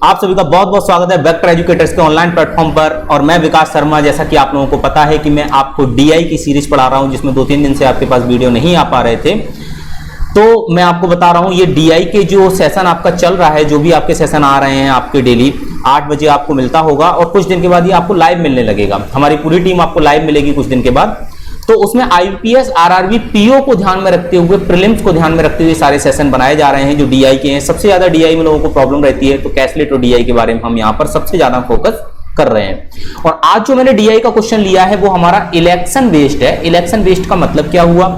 आप सभी का बहुत बहुत स्वागत है वेक्टर एजुकेटर्स के ऑनलाइन प्लेटफॉर्म पर। और मैं विकास शर्मा, जैसा कि आप लोगों को पता है कि मैं आपको डीआई की सीरीज पढ़ा रहा हूं, जिसमें 2-3 दिन से आपके पास वीडियो नहीं आ पा रहे थे। तो मैं आपको बता रहा हूं, ये डीआई के जो सेशन आपका चल रहा है, जो भी आपके सेशन आ रहे हैं आपके डेली 8 बजे आपको मिलता होगा, और कुछ दिन के बाद ये आपको लाइव मिलने लगेगा। हमारी पूरी टीम आपको लाइव मिलेगी कुछ दिन के बाद। तो उसमें आईपीएस, आरआरबी, पीओ को ध्यान में रखते हुए, प्रीलिम्स को ध्यान में रखते हुए सारे सेशन बनाए जा रहे हैं जो डीआई के हैं। सबसे ज्यादा डीआई में लोगों को प्रॉब्लम रहती है, तो कैसलेट और डीआई के बारे में हम यहाँ पर सबसे ज्यादा फोकस कर रहे हैं। और आज जो मैंने डीआई का क्वेश्चन लिया है वो हमारा इलेक्शन बेस्ड है। इलेक्शन बेस्ड का मतलब क्या हुआ?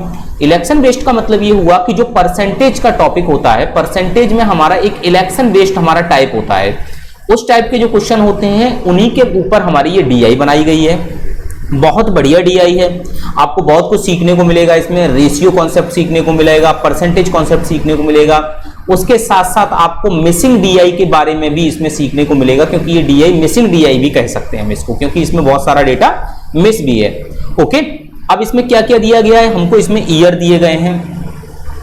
इलेक्शन बेस्ड का मतलब ये हुआ कि जो परसेंटेज का टॉपिक होता है, परसेंटेज में हमारा एक इलेक्शन बेस्ड हमारा टाइप होता है। उस टाइप के जो क्वेश्चन होते हैं उन्हीं के ऊपर हमारी ये डीआई बनाई गई है। बहुत बढ़िया डीआई है, आपको बहुत कुछ सीखने को मिलेगा इसमें। रेशियो कॉन्सेप्ट सीखने को मिलेगा, परसेंटेज कॉन्सेप्ट सीखने को मिलेगा। उसके साथ साथ आपको मिसिंग डीआई के बारे में भी इसमें सीखने को मिलेगा, क्योंकि ये डीआई मिसिंग डीआई भी कह सकते हैं हम इसको, क्योंकि इसमें बहुत सारा डेटा मिस भी है। ओके, अब इसमें क्या क्या दिया गया है? हमको इसमें ईयर दिए गए हैं।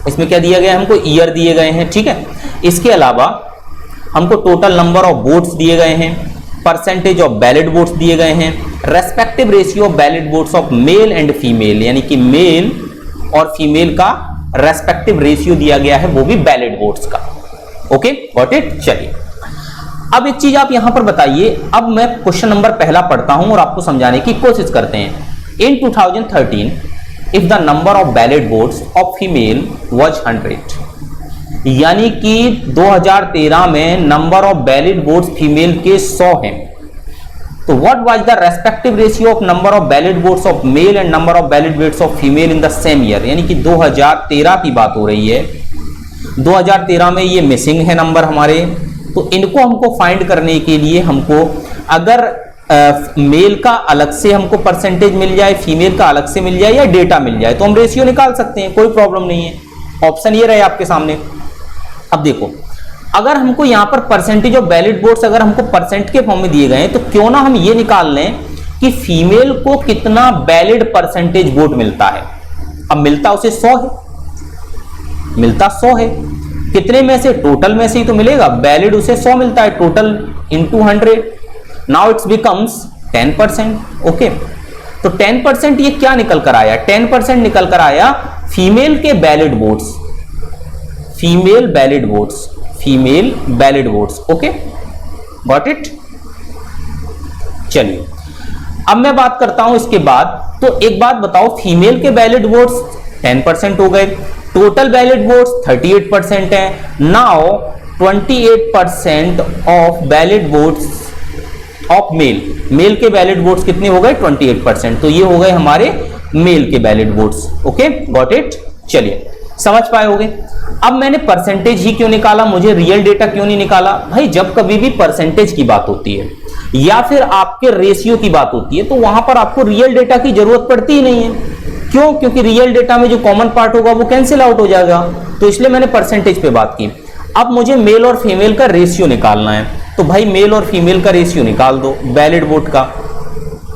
इसमें क्या दिया गया है? हमको ईयर दिए गए हैं, ठीक है। इसके अलावा हमको टोटल नंबर ऑफ वोट्स दिए गए हैं, परसेंटेज ऑफ बैलेट वोट्स दिए गए हैं, respective ratio of ballot votes of male and female, यानी कि मेल और फीमेल का रेस्पेक्टिव रेशियो दिया गया है, वो भी बैलेट वोट्स का। Okay, got it. चलिए, अब एक चीज आप यहां पर बताइए। अब मैं क्वेश्चन नंबर पहला पढ़ता हूं और आपको समझाने की कोशिश करते हैं। इन 2013 if the number of ballot votes of female was 100, यानी कि 2013 में number of ballot votes female के 100 हैं, तो what was the respective ratio of number of ballot votes of male and number of ballot votes of female in the same year, यानी कि 2013 की बात हो रही है। 2013 में ये मिसिंग है नंबर हमारे, तो इनको हमको फाइंड करने के लिए हमको अगर मेल का अलग से हमको परसेंटेज मिल जाए, फीमेल का अलग से मिल जाए, या डेटा मिल जाए, तो हम रेशियो निकाल सकते हैं, कोई प्रॉब्लम नहीं है। ऑप्शन ये रहे आपके सामने। अब देखो, अगर हमको यहां पर परसेंटेज ऑफ बैलेट वोट्स अगर हमको परसेंट के फॉर्म में दिए गए हैं, तो क्यों ना हम ये निकाल लें कि फीमेल को कितना बैलेट परसेंटेज वोट मिलता है। अब मिलता उसे 100 है, मिलता 100 है, कितने में से? टोटल में से ही तो मिलेगा। बैलेट उसे 100 मिलता है, total into 100, now it's becomes 10%। Okay, तो 10% ये क्या निकल कर आया? 10% निकल कर आया फीमेल के ballot votes, female ballot votes, female ballot votes. Okay, got it. चलिए, अब मैं बात करता हूं इसके बाद। तो एक बात बताओ, फीमेल के बैलेट वोट्स 10% हो गए, टोटल बैलेट वोट्स 38% है। Now 28% of ballot votes of male, male के बैलेट वोट्स कितने हो गए? 28%। तो ये हो गए हमारे मेल के ballot votes. Okay, got it. चलिए, समझ पाए होगे। अब मैंने परसेंटेज ही क्यों निकाला, मुझे रियल डेटा क्यों नहीं निकाला? भाई, जब कभी भी परसेंटेज की बात होती है या फिर आपके रेशियो की बात होती है, तो वहां पर आपको रियल डेटा की जरूरत पड़ती ही नहीं है। क्यों? क्योंकि रियल डेटा में जो कॉमन पार्ट होगा वो कैंसिल आउट हो जाएगा, तो इसलिए मैंने परसेंटेज पे बात की। अब मुझे मेल और फीमेल का रेशियो निकालना है, तो भाई मेल और फीमेल का रेशियो निकाल दो बैलेट वोट का।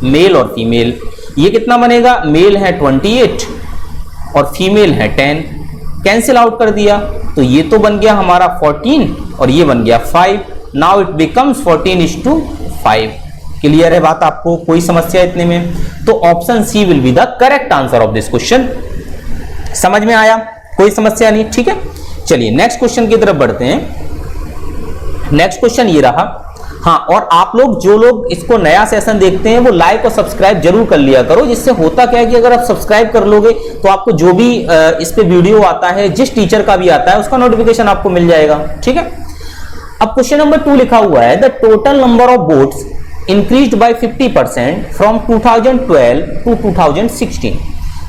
मेल और फीमेल, ये कितना बनेगा? मेल है 28 और फीमेल है 10, कैंसिल आउट कर दिया, तो ये तो बन गया हमारा 14 और ये बन गया 5। Now it becomes 14:5। क्लियर है बात आपको? कोई समस्या इतने में? तो option C will be the correct answer of this question. समझ में आया? कोई समस्या नहीं, ठीक है। चलिए नेक्स्ट क्वेश्चन की तरफ बढ़ते हैं। नेक्स्ट क्वेश्चन ये रहा। हाँ, और आप लोग जो लोग इसको नया सेशन देखते हैं वो लाइक और सब्सक्राइब जरूर कर लिया करो। जिससे होता क्या है कि अगर आप सब्सक्राइब कर लोगे तो आपको जो भी इस पे वीडियो आता है, जिस टीचर का भी आता है, उसका नोटिफिकेशन आपको मिल जाएगा, ठीक है। अब क्वेश्चन नंबर 2 लिखा हुआ है, the total number of votes increased by 50% from 2012 to 2016,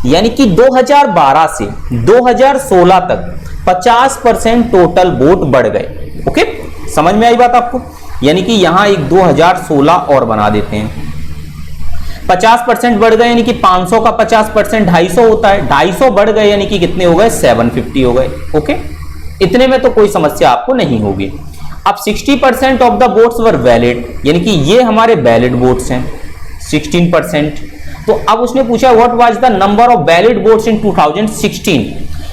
यानी कि 2012 से 2016 तक 50% टोटल वोट बढ़ गए। ओके, समझ में आई बात आपको? यानी कि यहां एक 2016 और बना देते हैं। 50% बढ़ गए, यानी कि 500 का 50% 250 होता है। 250 बढ़ गए यानी कि कितने हो गए? 750 हो गए। ओके, इतने में तो कोई समस्या आपको नहीं होगी। अब 60% of the votes were valid, यानी कि ये हमारे वैलिड वोट्स हैं 16%। तो अब उसने पूछा what was the number of valid votes in 2016,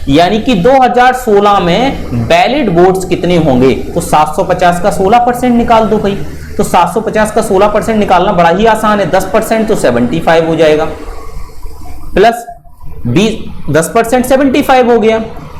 यानी कि 2016 में वैलिड वोट्स कितने होंगे, तो 750 का 16% निकाल दो भाई। तो 750 का 16% निकालना बड़ा ही आसान है। 10% तो 75 हो जाएगा, प्लस 10% 75 हो गया,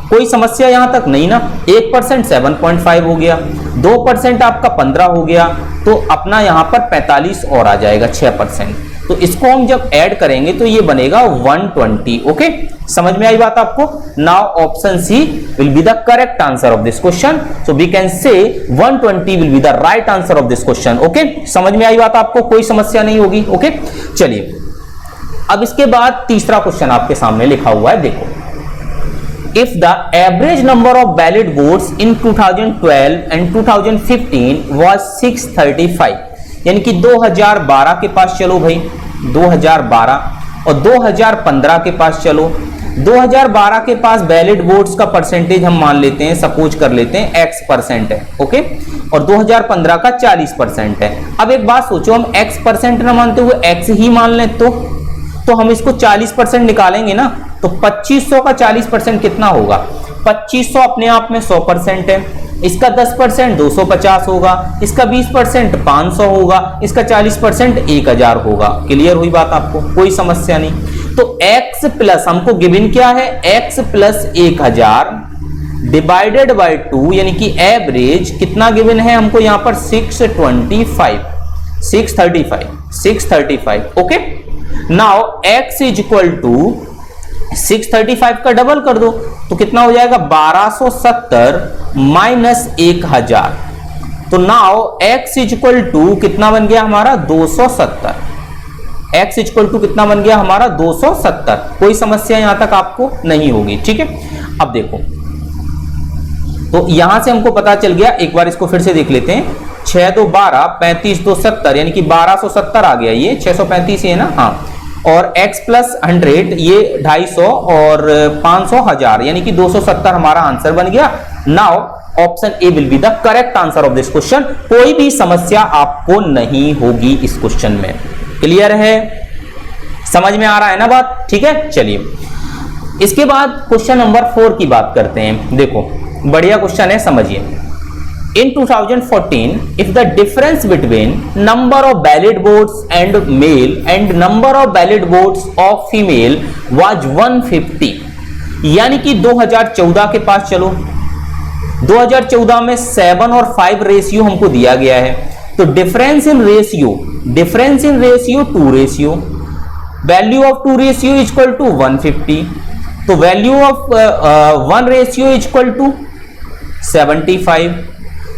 कोई समस्या यहां तक नहीं ना। 1% 7.5 हो गया, 2% आपका 15 हो गया, तो अपना यहां पर 45 और आ जाएगा 6%। तो इसको हम जब ऐड करेंगे तो ये बनेगा 120। ओके, समझ में आई बात आपको। Now option C will be the correct answer of this question. So we can say 120 will be the right answer of this question. Okay, समझ में आई बात आपको, कोई समस्या नहीं होगी। ओके, चलिए अब इसके बाद तीसरा क्वेश्चन आपके सामने लिखा हुआ है, देखो। If the average number of valid votes in 2012 and 2015 was 635, यानी कि 2012 के पास चलो भाई, 2012 और 2015 के पास चलो। 2012 के पास वैलिड वोट्स का परसेंटेज हम मान लेते हैं, सपोज कर लेते हैं x% है, ओके, और 2015 का 40% है। अब एक बात सोचो, हम x% ना मानते हुए x ही मान लें तो हम इसको 40% निकालेंगे ना, तो 2500 का 40% कितना होगा? 2500 अपने आप में 100% है, इसका 10% 250 होगा, इसका 20% 500 होगा, इसका 40% 1000 होगा। क्लियर हुई बात आपको, कोई समस्या नहीं। तो x प्लस हमको गिवन क्या है, x प्लस 1000 डिवाइडेड बाय 2, यानी कि एवरेज कितना गिवन है हमको यहां पर 635। Okay, now x is equal to 635 का डबल कर दो तो कितना हो जाएगा 1270 माइनस 1000। तो now x is equal to कितना बन गया हमारा 270। x इज इक्वल टू कितना बन गया हमारा 270। कोई समस्या यहां तक आपको नहीं होगी, ठीक है। अब देखो, तो यहां से हमको पता चल गया, एक बार इसको फिर से देख लेते हैं। 6 2 12, 35 2 70, यानी कि 1270 आ गया, ये 635 है ना, हाँ। और x प्लस 100 ये 250 और 500 1000, यानी कि 270 हमारा आंसर बन गया। Now option A will be the correct answer of this question. कोई भी समस्या आपको नहीं होगी इस क्वेश्चन में। क्लियर है, समझ में आ रहा है ना बात, ठीक है। चलिए इसके बाद क्वेश्चन नंबर 4 की बात करते हैं। देखो बढ़िया क्वेश्चन है, समझिए। In 2014, if the difference between number of valid votes and male and number of valid votes of female was 150, यानी कि 2014 के पास चलो। 2014 में 7 और 5 रेशियो हमको दिया गया है, तो difference in ratio 2 ratio, value of 2 ratio is equal to 150, तो value of 1 ratio is equal to 75।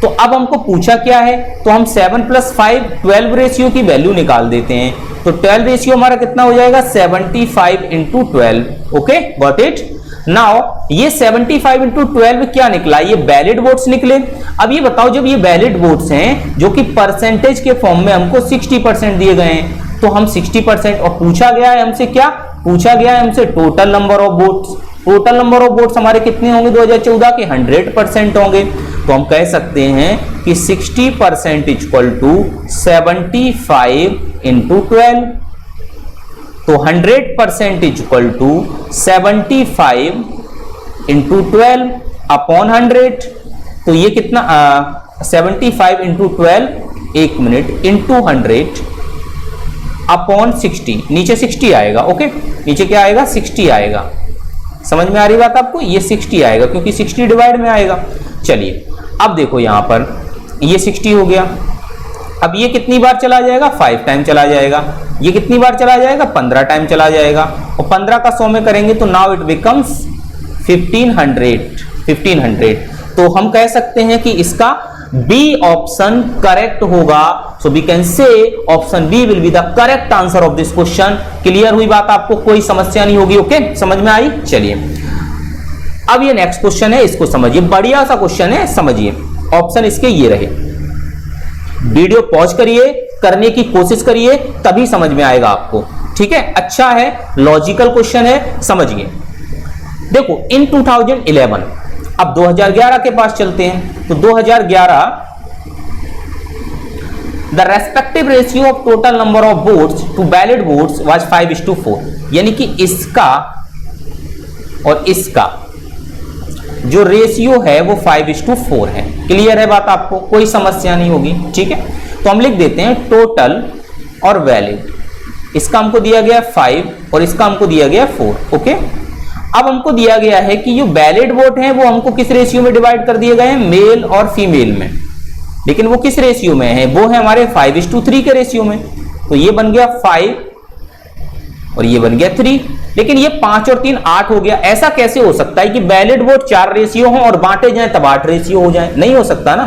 तो अब हमको पूछा क्या है, तो हम 7 + 5 12 रेशियो की वैल्यू निकाल देते हैं। तो 12 रेशियो हमारा कितना हो जाएगा 75 × 12। Okay, got it. नाउ ये 75 × 12 क्या निकला, ये वैलिड वोट्स निकले। अब ये बताओ, जब ये वैलिड वोट्स हैं जो कि परसेंटेज के फॉर्म में हमको 60% दिए गए हैं, तो हम 60%, और पूछा गया है हमसे क्या, पूछा गया है हमसे total number of votes. Total number of votes हमारे कितने होंगे 2014 के 100% होंगे। तो हम कह सकते हैं कि 60% इज इक्वल टू 75 × 12। तो 100% इज इक्वल टू 75 × 12 अपॉन 100। तो ये कितना 75 × 12, एक मिनट, इंटू 100 अपॉन 60, नीचे 60 आएगा। ओके, नीचे क्या आएगा 60 आएगा। समझ में आ रही बात आपको, ये 60 आएगा क्योंकि 60 डिवाइड में आएगा। चलिए अब देखो यहां पर ये 60 हो गया। अब ये कितनी बार चला जाएगा 5 टाइम चला जाएगा। ये कितनी बार चला जाएगा 15 टाइम चला जाएगा, और 15 का 100 में करेंगे तो नाउ इट बिकम्स 1500। तो हम कह सकते हैं कि इसका बी ऑप्शन करेक्ट होगा। So we can say option B will be the correct answer of this question. Clear हुई बात आपको, कोई समस्या नहीं होगी। ओके, समझ में आई। चलिए अब ये नेक्स्ट क्वेश्चन है, इसको समझिए, बढ़िया सा क्वेश्चन है, समझिए। ऑप्शन इसके ये रहे, वीडियो पॉज करिए, करने की कोशिश करिए, तभी समझ में आएगा आपको, ठीक है। अच्छा है, लॉजिकल क्वेश्चन है, समझिए। देखो इन 2011, अब 2011 के पास चलते हैं। तो 2011 the respective ratio of total number of votes to valid votes was 5:4, यानी कि इसका और इसका जो रेशियो है वो 5:4 है। क्लियर है बात आपको, कोई समस्या नहीं होगी, ठीक है। तो हम लिख देते हैं टोटल और वैलिड, इसका हमको दिया गया 5 और इसका हमको दिया गया 4। ओके, अब हमको दिया गया है कि जो वैलिड वोट हैं वो हमको किस रेशियो में डिवाइड कर दिए गए हैं, मेल और फीमेल में, लेकिन वो किस रेशियो में है, वो है हमारे 5:3 के रेशियो में। तो ये बन गया 5 और ये बन गया 3, लेकिन ये 5 और 3 8 हो गया। ऐसा कैसे हो सकता है कि वैलिड वोट 4 रेशियो हो और बांटे जाए तब 8 रेशियो हो जाए, नहीं हो सकता ना।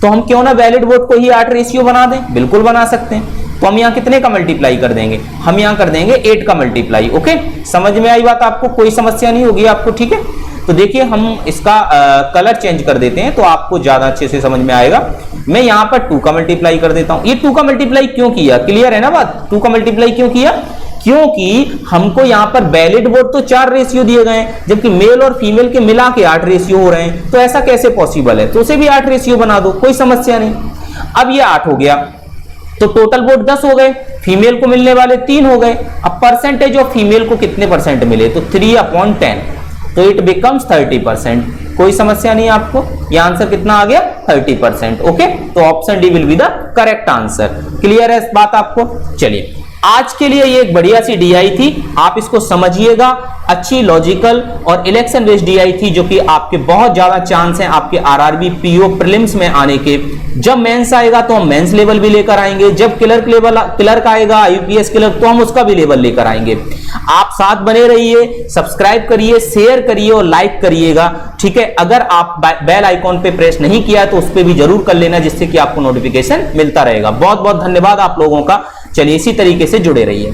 तो हम क्यों ना वैलिड वोट को ही 8 रेशियो बना दें, बिल्कुल बना सकते हैं। तो हम यहाँ कितने का मल्टीप्लाई कर देंगे, हम यहाँ कर देंगे 8 का मल्टीप्लाई। ओके, समझ में आई बात आपको, कोई समस्या नहीं होगी आपको, ठीक है। तो देखिए हम इसका कलर चेंज कर देते हैं तो आपको ज्यादा अच्छे से समझ में आएगा। मैं यहाँ पर 2 का मल्टीप्लाई कर देता हूं। ये 2 का मल्टीप्लाई क्यों किया, क्लियर है ना बात, 2 का मल्टीप्लाई क्यों किया, क्योंकि हमको यहाँ पर वैलिड वोट तो 4 रेशियो दिए गए हैं, जबकि मेल और फीमेल के मिला के 8 रेशियो हो रहे हैं। तो ऐसा कैसे पॉसिबल है, तो उसे भी 8 रेशियो बना दो, कोई समस्या नहीं। अब ये 8 हो गया तो टोटल वोट 10 हो गए, फीमेल को मिलने वाले 3 हो गए। अब परसेंटेज ऑफ फीमेल को कितने परसेंट मिले, तो 3/10, तो इट बिकम्स 30%। कोई समस्या नहीं आपको, यह आंसर कितना आ गया, 30%। ओके, तो option D will be the correct answer. Clear है इस बात आपको। चलिए, आज के लिए ये एक बढ़िया सी डीआई थी, आप इसको समझिएगा। अच्छी लॉजिकल और इलेक्शन बेस्ड डीआई थी, जो कि आपके बहुत ज्यादा चांस हैं आपके आरआरबी पीओ प्रीलिम्स में आने के। जब मेंस आएगा तो हम मेंस लेवल भी लेकर आएंगे, जब क्लर्क आएगा यूपीएस क्लर्क, तो हम उसका भी लेवल लेकर आएंगे। आप साथ बने रहिए, सब्सक्राइब करिए, शेयर करिए और लाइक करिएगा, ठीक है। अगर आप बेल आइकॉन पे प्रेस नहीं किया है तो उस पर भी जरूर कर लेना, जिससे कि आपको नोटिफिकेशन मिलता रहेगा। बहुत बहुत धन्यवाद आप लोगों का। चलिए इसी तरीके से जुड़े रहिए।